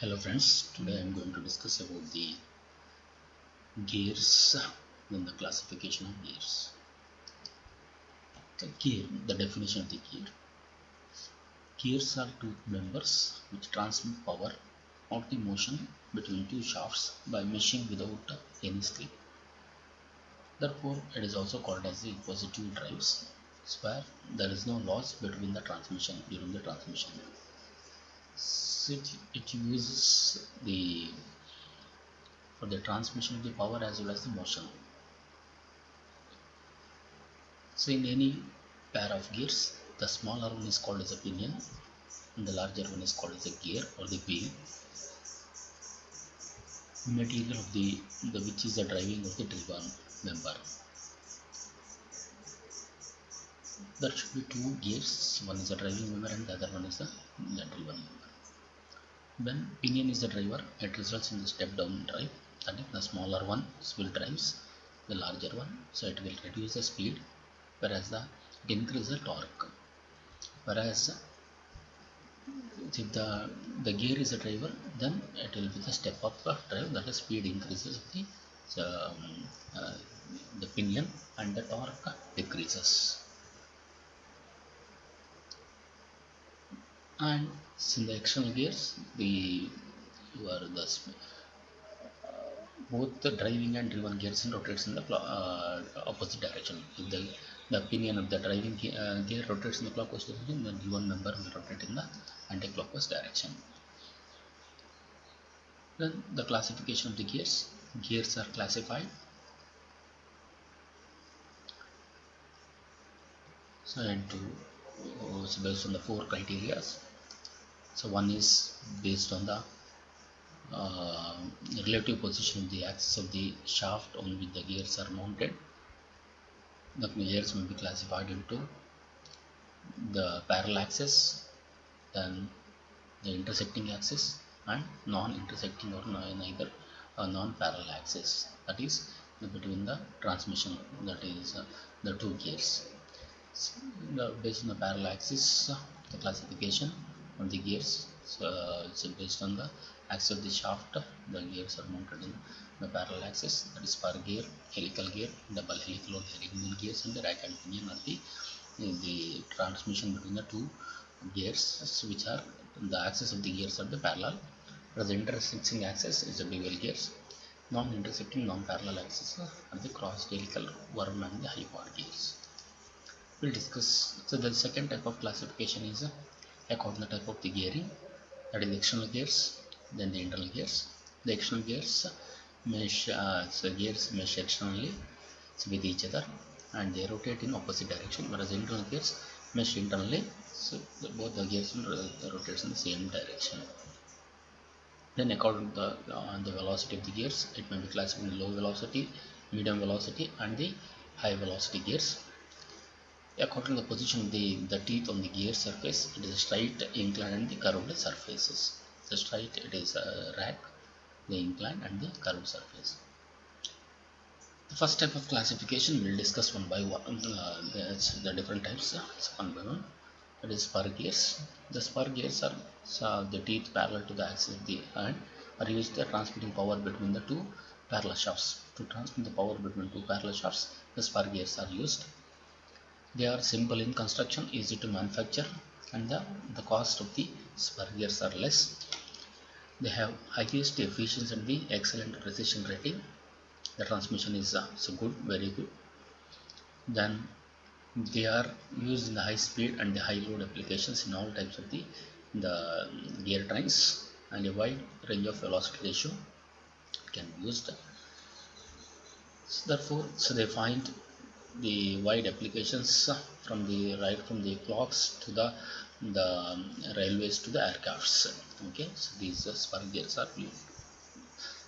Hello friends, today I am going to discuss about the gears and the classification of gears. The gear, the definition of the gear. Gears are two members which transmit power or the motion between two shafts by meshing without any slip. Therefore, it is also called as the positive drives, where there is no loss between the transmission during the transmission. So it uses the for the transmission of the power as well as the motion. So in any pair of gears, the smaller one is called as a pinion and the larger one is called as a gear or the wheel. Material of the which is the driving of the driven member. There should be two gears, one is the driving member and the other one is the driven member. When pinion is the driver, it results in the step down drive, that is the smaller one will drives the larger one, so it will reduce the speed, whereas it increases the torque. Whereas if the gear is a driver, then it will be the step up drive, that is speed increases uh, the pinion and the torque decreases. And in the external gears, both the driving and driven gears rotates in the opposite direction. If the pinion of the driving gear rotates in the clockwise direction, the driven member will rotate in the anti-clockwise direction. Then the classification of the gears. Gears are classified so based on the four criteria. So one is based on the uh, relative position of the axis of the shaft on which the gears are mounted. The gears will be classified into the parallel axis, then the intersecting axis, and non-intersecting or neither non-parallel axis. That is between the transmission, that is the two gears. Based on the parallel axis, the classification of the gears. So based on the axis of the shaft, the gears are mounted in the parallel axis. That is spur gear, helical gear, double helical or helical gears, and the rack and pinion are the transmission between the two gears, which are the axis of the gears are the parallel. Whereas the intersecting axis is the bevel gears. Non-intersecting, non-parallel axis are the cross helical, worm, and the hypod gears. We'll discuss. So the second type of classification is according to the type of the gearing, that is external gears, then the internal gears. The external gears gears mesh externally with each other and they rotate in opposite direction, whereas the internal gears mesh internally, so both the gears will rotate in the same direction. Then according to the velocity of the gears, it may be classified in low velocity, medium velocity, and the high velocity gears. According to the position of the teeth on the gear surface, it is a straight, inclined, and the curved surfaces. The straight, it is a rack, the inclined, and the curved surface. The first type of classification we'll discuss one by one. The different types one by one. That is spur gears. The spur gears are the teeth parallel to the axis of the hand are used for transmitting power between the two parallel shafts. To transmit the power between two parallel shafts, the spur gears are used. They are simple in construction, easy to manufacture, and the cost of the spur gears are less. They have highest efficiency and the excellent precision rating. The transmission is so good, very good. Then they are used in the high speed and the high load applications in all types of the gear trains, and a wide range of velocity ratio can be used. So therefore, they find the wide applications from the clocks to the railways to the aircrafts. Okay, so these spur gears are used.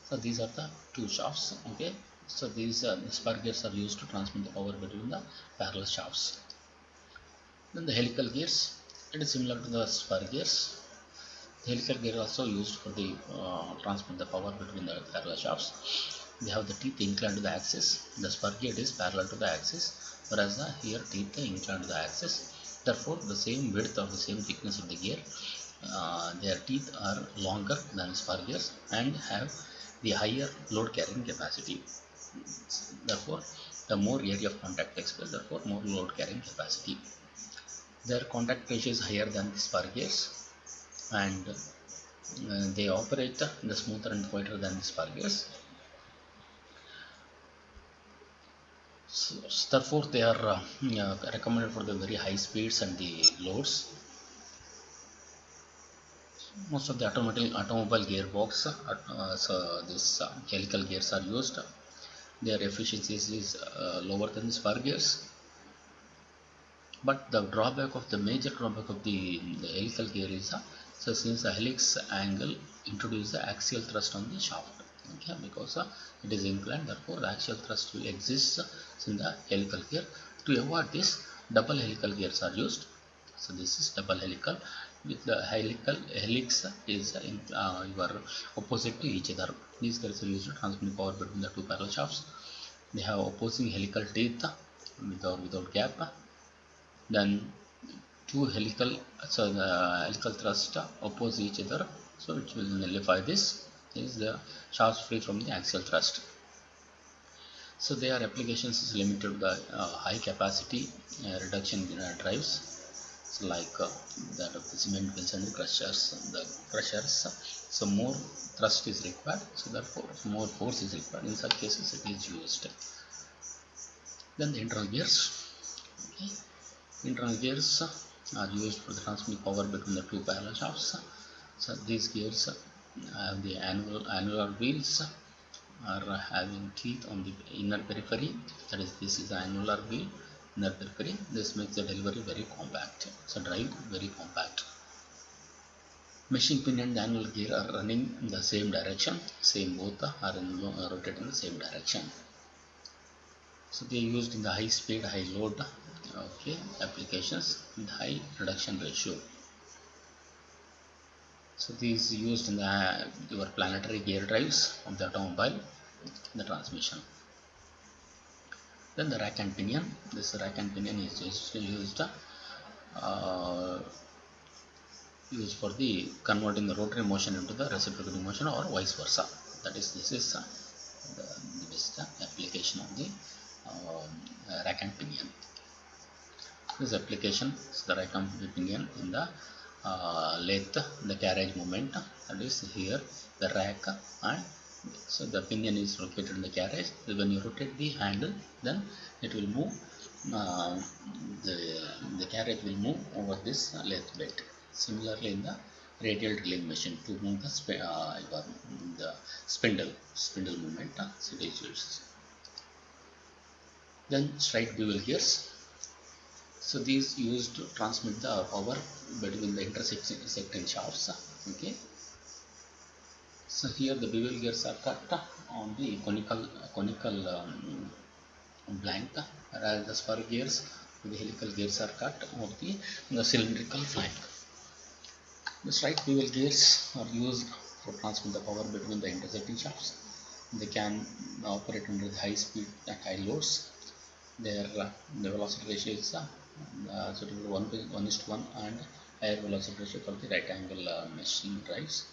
So these are the two shafts. Okay, so these spur gears are used to transmit the power between the parallel shafts. Then the helical gears, it is similar to the spur gears. The helical gear also used for the transmit the power between the parallel shafts. They have the teeth inclined to the axis. The spur gear is parallel to the axis, whereas the here teeth are inclined to the axis. Therefore, the same width or the same thickness of the gear their teeth are longer than spur gears and have the higher load carrying capacity. Therefore, the more area of contact expressed, therefore more load carrying capacity. Their contact ratio is higher than the spur gears, and they operate in the smoother and quieter than the spur gears. So, therefore, they are recommended for the very high speeds and the loads. Most of the automobile gearbox, so this helical gears are used. Their efficiency is lower than the spur gears. But the major drawback of the helical gear is so since the helix angle introduces the axial thrust on the shaft, okay, because it is inclined, therefore the axial thrust will exist in the helical gear. To avoid this, double helical gears are used. So this is double helical with the helix is your opposite to each other. These gears are used to transmit power between the two parallel shafts. They have opposing helical teeth with or without gap. Then two helical thrust oppose each other, so it will nullify this. Is the shafts free from the axial thrust. So their applications is limited to the high capacity reduction drives, so like that of the cement mills and the crushers. So more thrust is required, so therefore more force is required. In such cases it is used. Then the internal gears. Okay. Internal gears are used for the transmitting power between the two parallel shafts. So these gears have the annular wheels are having teeth on the inner periphery. That is, this is the annular wheel, inner periphery. This makes the delivery very compact. So drive very compact. Machine pin and the annular gear are running in the same direction. Same both are rotating in the same direction. So they are used in the high speed, high load, okay, applications with high reduction ratio. So these used in the your planetary gear drives of the automobile, the transmission. Then the rack and pinion. This rack and pinion is uh, used for the converting the rotary motion into the reciprocating motion or vice versa. That is, this is the best application of the rack and pinion. This application is the rack and pinion in the lathe, the carriage movement. That is here the rack, and so the pinion is located in the carriage. When you rotate the handle, then it will move. Uh, the carriage will move over this lathe bed. Similarly, in the radial drilling machine to move the spindle movement, so it is used. Then straight bevel gears. So these used to transmit the power between the intersecting shafts. Okay. So here the bevel gears are cut on the conical blank, whereas the spur gears, the helical gears are cut on the cylindrical flank. The straight bevel gears are used for transmit the power between the intersecting shafts. They can operate under the high speed and high loads. Their the velocity ratio is suitable 1:1 and higher velocity ratio for the right angle machine drives.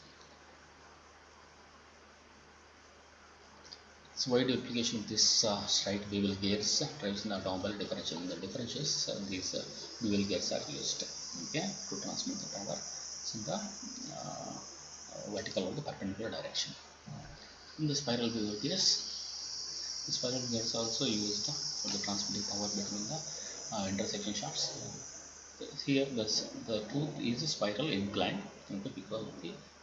So wide application of this straight bevel gears drives in the automobile differential. In the differentials, these bevel gears are used, okay, to transmit the power in the vertical or the perpendicular direction. In the spiral bevel gears, the spiral gears also used for the transmitting power between the intersection shafts. Here the tooth is spiral inclined, okay, because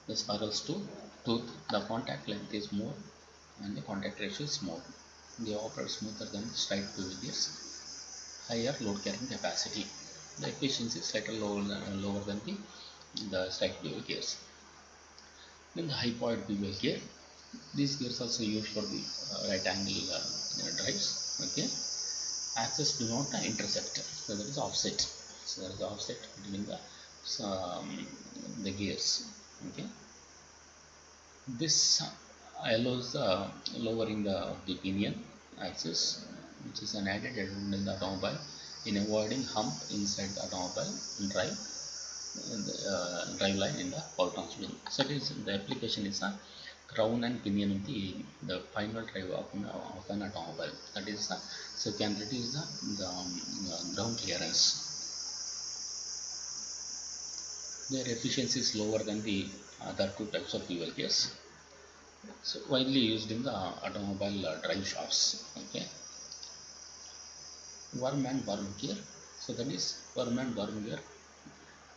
the spirals tooth, the contact length is more and the contact ratio is more. They operate smoother than straight bevel gears, higher load carrying capacity. The efficiency is slightly lower than the straight bevel gears. Then the high point bevel gear. These gears also used for the right angle drives. Okay, axes do not intersect, so there is offset. So there is offset between the gears. Okay, this allows lowering the pinion axis, which is an added element in the automobile in avoiding hump inside the automobile drive. drive line in the power transmission. Second, the application is a crown and pinion of the final drive of an automobile. That is so can reduce the ground clearance. Their efficiency is lower than the other two types of fuel gears. So widely used in the automobile drive shafts. Okay, worm and worm gear. So that is worm and worm gear.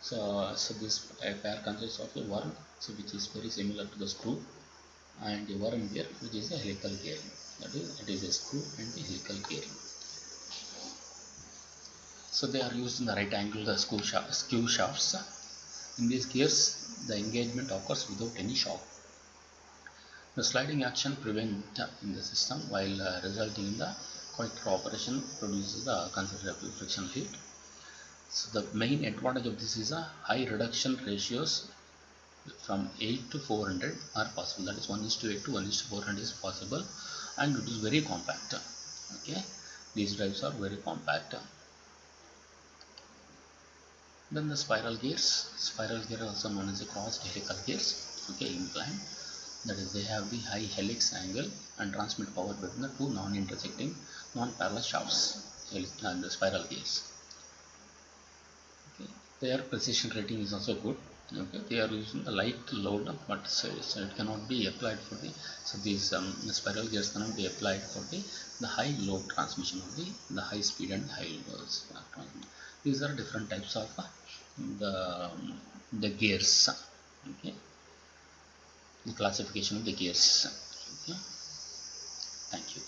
So this pair consists of a worm, so which is very similar to the screw, and a worm gear, which is a helical gear. That is, it is a screw and a helical gear. So they are used in the right angle the skew shafts. In these gears, the engagement occurs without any shock. The sliding action prevents in the system while resulting in the quick operation produces the considerable friction heat. So the main advantage of this is a high reduction ratios from 8 to 400 are possible. That is 1 is to 8 to 1 is to 400 is possible, and it is very compact. Okay, these drives are very compact. Then the spiral gears. Spiral gear also known as a crossed helical gears. Okay, inclined. That is, they have the high helix angle and transmit power between the two non-intersecting, non-parallel shafts. And the spiral gears. Okay. Their precision rating is also good. Okay. They are using a light load, but so it cannot be applied for these spiral gears cannot be applied for the high load transmission of the high speed and high loads. These are different types of the gears. Okay, the classification of the gears. Okay, thank you.